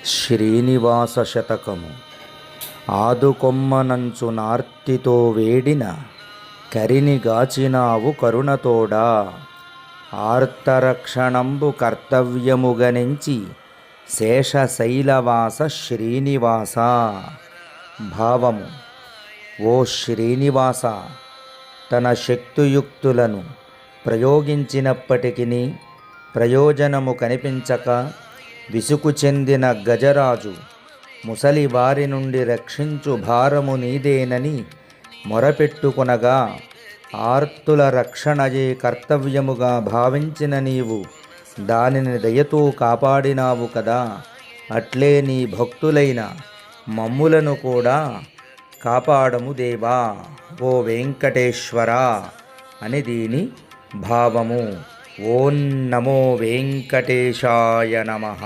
శ్రీనివాస శతకము. ఆదుకొమ్మనంచు నార్తితో వేడిన కరిని గాచినావు కరుణతోడా. ఆర్తరక్షణంబు కర్తవ్యముగనెంచి శేషశైలవాస శ్రీనివాస. భావము: ఓ శ్రీనివాస, తన శక్తియుక్తులను ప్రయోగించినప్పటికీ ప్రయోజనము కనిపించక విసుగు చెందిన గజరాజు ముసలి వారి నుండి రక్షించు భారము నీదేనని మొరపెట్టుకొనగా, ఆర్తుల రక్షణయే కర్తవ్యముగా భావించిన నీవు దానిని దయతో కాపాడినావు కదా. అట్లే నీ భక్తులైన మమ్ములను కూడా కాపాడము దేవా, ఓ వెంకటేశ్వరా అని దీని భావము. ఓం నమో వెంకటేశాయ నమః.